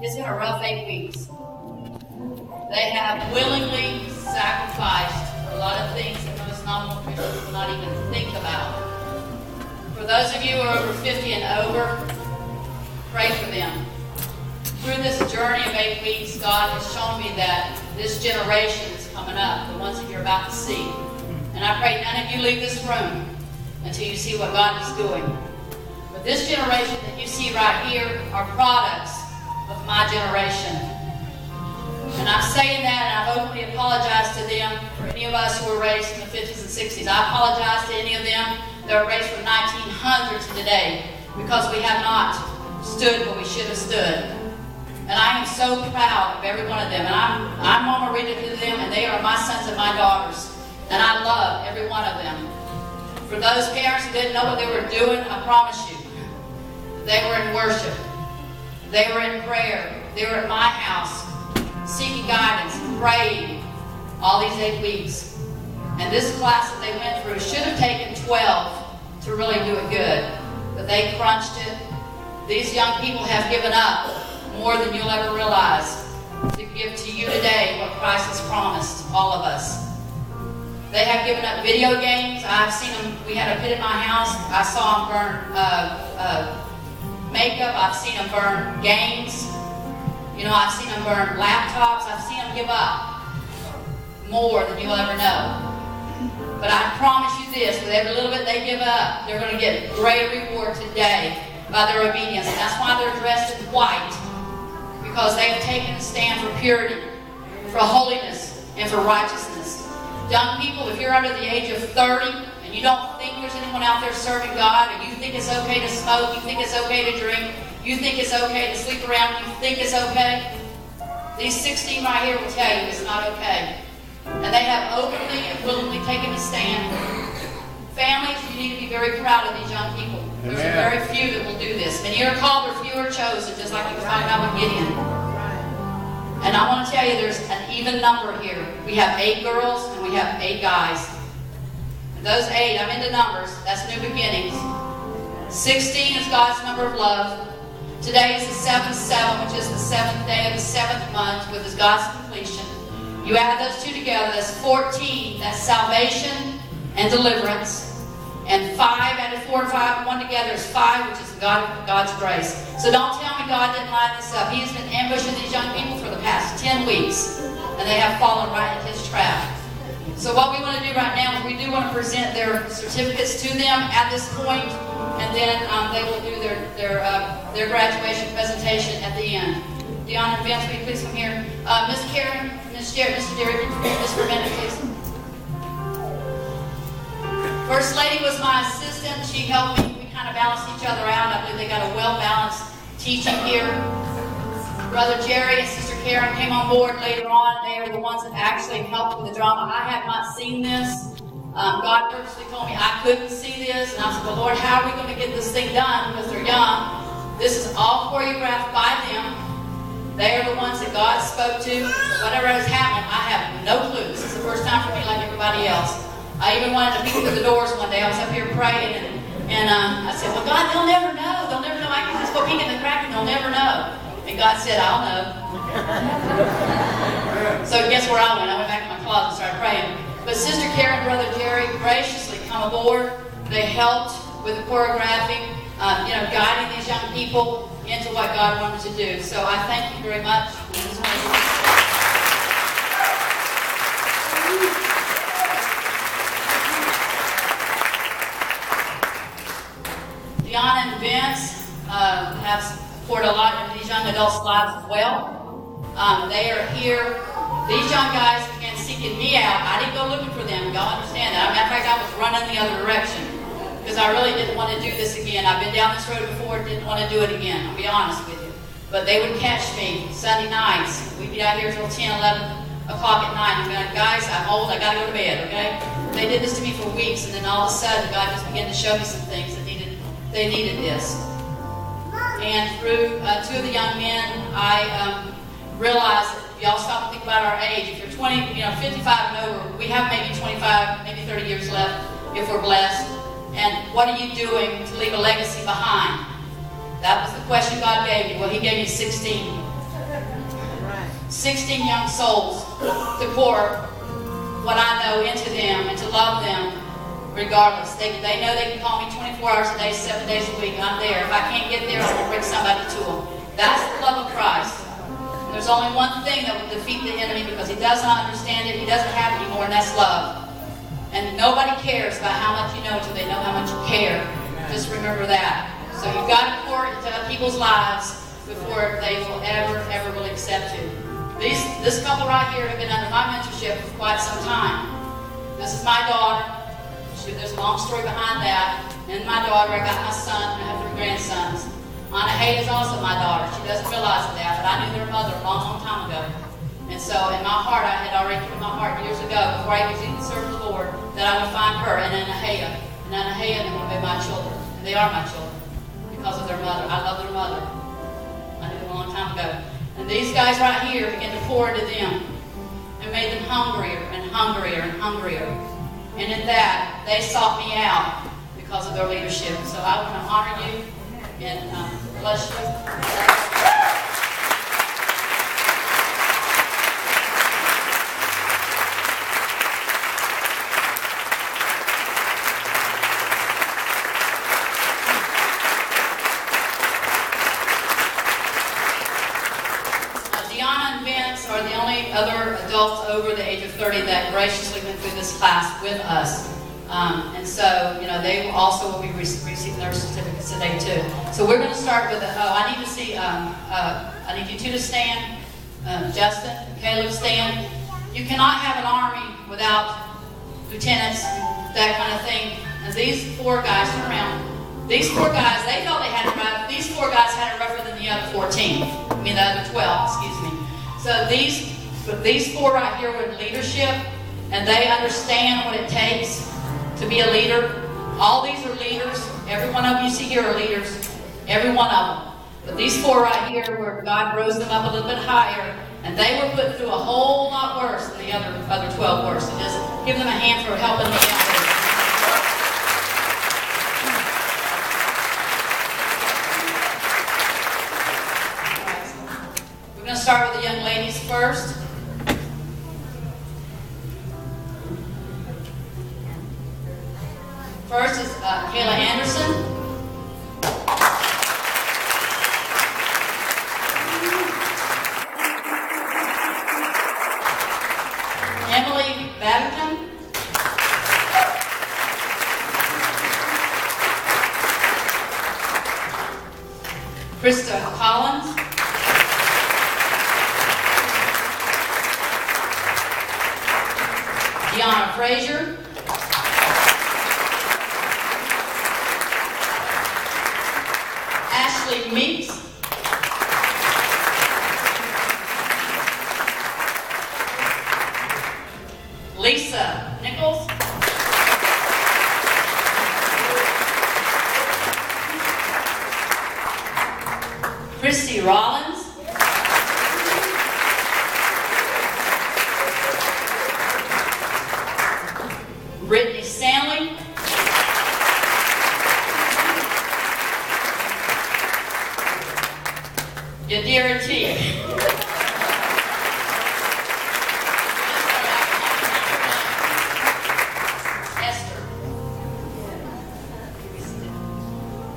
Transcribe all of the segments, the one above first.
It's been a rough 8 weeks. They have willingly sacrificed a lot of things that most nominal Christians will not even think about. For those of you who are over 50 and over, pray for them. Through this journey of 8 weeks, God has shown me that this generation is coming up, the ones that you're about to see. And I pray none of you leave this room until you see what God is doing. But this generation that you see right here are products of my generation. And I'm saying that, and I've openly apologized to them, for any of us who were raised in the 50s and 60s. I apologize to any of them that were raised from 1900 to today, because we have not stood where we should have stood. And I am so proud of every one of them. And I'm Mama Rita to them, and they are my sons and my daughters. And I love every one of them. For those parents who didn't know what they were doing, I promise you, they were in worship. They were in prayer. They were at my house, seeking guidance, praying all these 8 weeks. And this class that they went through should have taken 12 to really do it good. But they crunched it. These young people have given up more than you'll ever realize to give to you today what Christ has promised all of us. They have given up video games. I've seen them. We had a pit at my house. I saw them burn makeup. I've seen them burn games. You know, I've seen them burn laptops. I've seen them give up more than you'll ever know. But I promise you this, with every little bit they give up, they're going to get great reward today by their obedience. And that's why they're dressed in white, because they have taken a stand for purity, for holiness, and for righteousness. Young people, if you're under the age of 30 and you don't think there's anyone out there serving God, or you think it's okay to smoke, you think it's okay to drink, you think it's okay to sleep around, you think it's okay, these 16 right here will tell you it's not okay. And they have openly and willingly taken a stand. Families, you need to be very proud of these young people. There's very few that will do this. Many are called, but few are chosen, just like we were talking about with Gideon. And I want to tell you, there's an even number here. We have 8 girls and we have 8 guys. And those 8, I'm into numbers, that's new beginnings. 16 is God's number of love. Today is the 7th, which is the 7th day of the 7th month, with His God's completion. You add those two together, that's 14. That's salvation and deliverance. And 5, added 4 and 5, and 1 together is 5, which is God's grace. So don't tell me God didn't line this up. He has been ambushing these young people for the past 10 weeks, and they have fallen right into His trap. So what we want to do right now is we do want to present their certificates to them at this point, and then they will do their graduation presentation at the end. Dion and Vince, will you please come here? Miss Karen, Mr. Derry, can you come here just for a minute, please? First Lady was my assistant. She helped me. We kind of balanced each other out. I believe they got a well-balanced teaching here. Brother Jerry and Sister Karen came on board later on. They are the ones that actually helped with the drama. I have not seen this. God purposely told me I couldn't see this. And I said, well, Lord, how are we going to get this thing done? Because they're young. This is all choreographed by them. They are the ones that God spoke to. Whatever has happened, I have no clue. This is the first time for me, like everybody else. I even wanted to peek through the doors one day. I was up here praying, and I said, well, God, they'll never know. They'll never know. I can just go peek in the crack, and they'll never know. And God said, I'll know. So guess where I went? I went back in my closet and started praying. But Sister Karen and Brother Jerry graciously come aboard. They helped with the choreographing, guiding these young people into what God wanted to do. So I thank you very much. Dion and Vince have poured a lot into these young adults' lives as well. They are here. These young guys began seeking me out. I didn't go looking for them. Y'all understand that. Matter of fact, I was running the other direction because I really didn't want to do this again. I've been down this road before, didn't want to do it again. I'll be honest with you. But they would catch me Sunday nights. We'd be out here till 10, 11 o'clock at night. I'm going, guys, I'm old. I got to go to bed, okay? They did this to me for weeks, and then all of a sudden, God just began to show me some things that they needed this. And through 2 of the young men, I realized that y'all stop and think about our age. If you're 20, 55 and over, we have maybe 25, maybe 30 years left if we're blessed. And what are you doing to leave a legacy behind? That was the question God gave me. Well, He gave me 16. 16 young souls to pour what I know into them and to love them regardless. They know they can call me 24 hours a day, 7 days a week. I'm there. If I can't get there, I'm going to bring somebody to them. That's the love of Christ. There's only one thing that will defeat the enemy because he does not understand it. He doesn't have it anymore, and that's love. And nobody cares about how much you know until they know how much you care. Just remember that. So you've got to pour into people's lives before they will ever really accept you. This couple right here have been under my mentorship for quite some time. This is my daughter. There's a long story behind that. And my daughter, I got my son, and I have 3 grandsons. Anna Hay is also my daughter. She doesn't realize that, but I knew their mother a long time ago. And so in my heart, I had already put in my heart years ago, before I was even serving the Lord, that I would find her and Anahaya. And Anahaya and them would be my children. And they are my children because of their mother. I love their mother. I knew them a long time ago. And these guys right here began to pour into them and made them hungrier and hungrier and hungrier. And in that, they sought me out because of their leadership. So I want to honor you and bless you. Are the only other adults over the age of 30 that graciously went through this class with us. And so, they also will be receiving their certificates today too. So we're going to start with, I need to see, I need you two to stand. Justin, Caleb, stand. You cannot have an army without lieutenants, that kind of thing. And these 4 guys, turn around. These 4 guys, they thought they had it rough. These 4 guys had it rougher than the other 14. I mean, the other 12, excuse me. So these 4 right here were in leadership, and they understand what it takes to be a leader. All these are leaders. Every one of you see here are leaders. Every one of them. But these 4 right here, where God rose them up a little bit higher, and they were put through a whole lot worse than the other 12 were. So just give them a hand for helping me out there. We're going to start with the young ladies first. First is Kayla Anderson. Emily Babington. Krista Collins. Deanna Frazier. Ashley Meeks. Lisa Nichols. Christy Rollins. Brittany Stanley. Yadira T. Esther.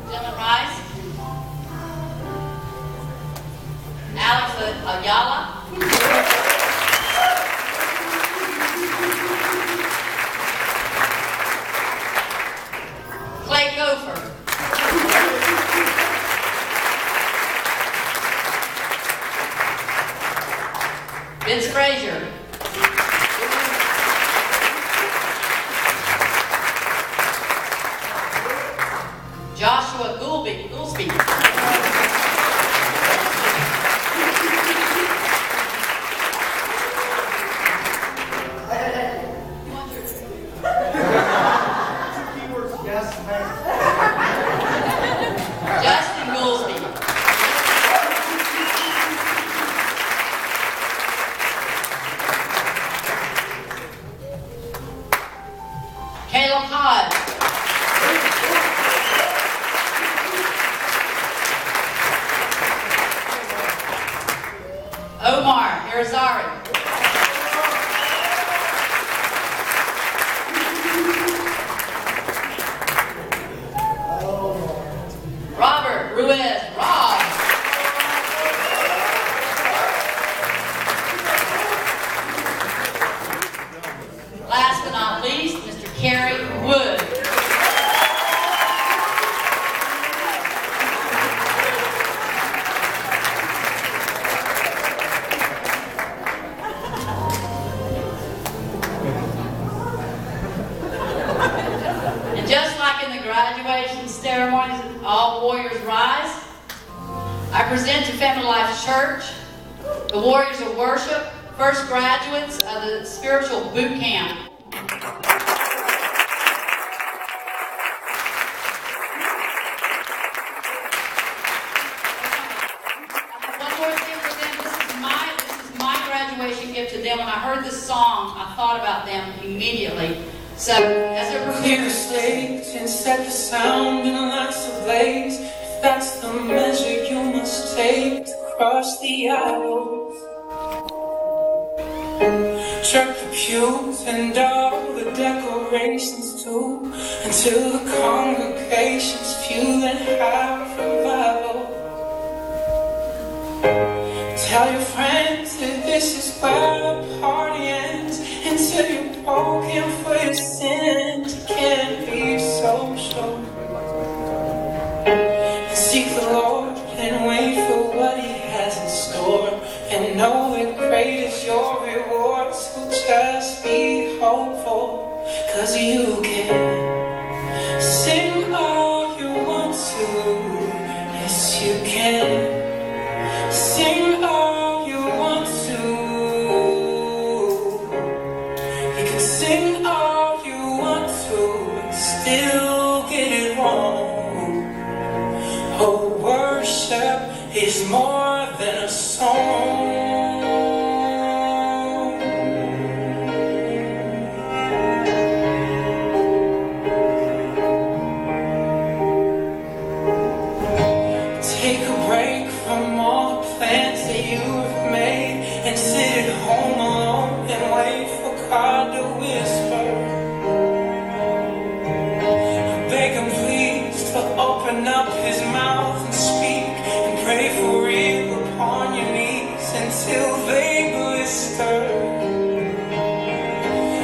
Dylan Rice. Alex Ayala. Clay Gopher. Vince Frazier. Joshua Goolsby. Justin Goolsby. Omar Irizarry. Robert Ruiz, Rob. Last but not least, Mr. Kerry Wood. And just like in the graduation ceremonies, all warriors rise, I present to Family Life Church the warriors of worship, first graduates of the spiritual boot camp. One more thing for them. This is my graduation gift to them. When I heard this song, I thought about them immediately. So, as a clear the stage and set the sound in lights ablaze. If that's the measure you must take to cross the aisles, check the pews and all the decorations too, until the congregation's few and have revival. Tell your friends that this is where the party ends, until you're broken for your sins. You can't be so sure. Seek the Lord and wait for what He has in store, and know that great is your reward. So just be hopeful, 'cause you can sing all you want to. Yes, you can sing all you want to. You can sing all you want to and still get it wrong. Oh, worship is more than a song. Take a break from all the plans that you have made and sit at home alone and wait for God to whisper. Beg Him please to open up His mouth and speak, and pray for real upon your knees until they blister.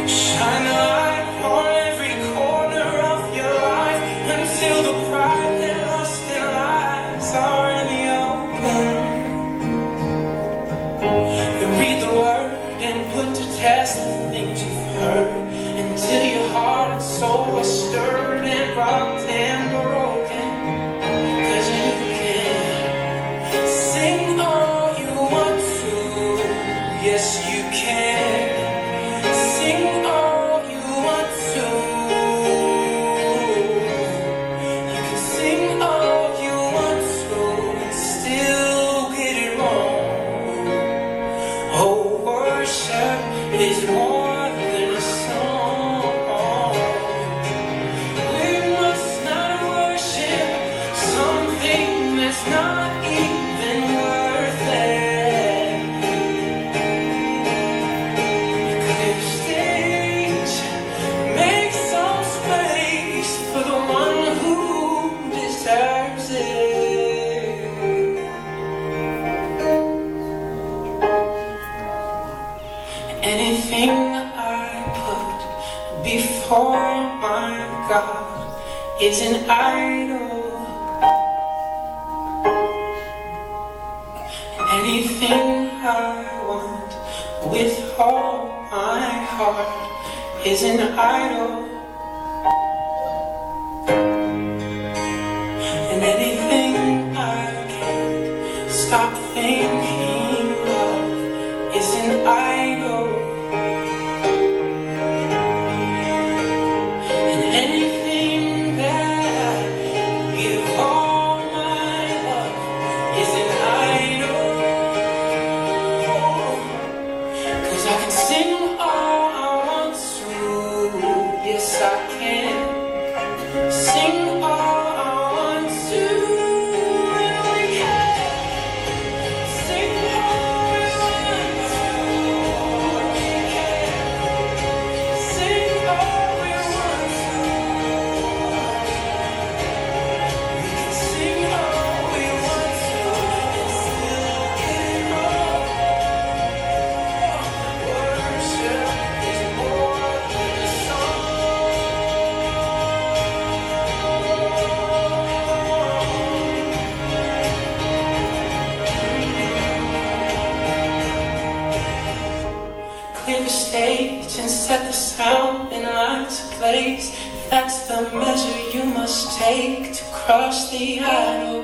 Shine a light on every corner of your life until the pride and lust and lies are in the open. You read the Word and put to test the things you've heard, until your heart and soul are stirred and rocked and broken. 'Cause you can sing all you want to. Yes, you can sing all you want to. You can sing all you want to and still get it wrong. Oh, worship is more than a song. We must not worship something that's not even worth it. Clear stage, make some space for the one who deserves it. Anything I put before my God is an idol. Anything I want with all my heart is an idol. And anything I can't stop thinking of is an idol. And anything that I give all my love is an idol. 'Cause I can sing all I want to. Yes, I can sing all I want to. And we can sing stage and set the sound in line to place. That's the measure you must take to cross the idol.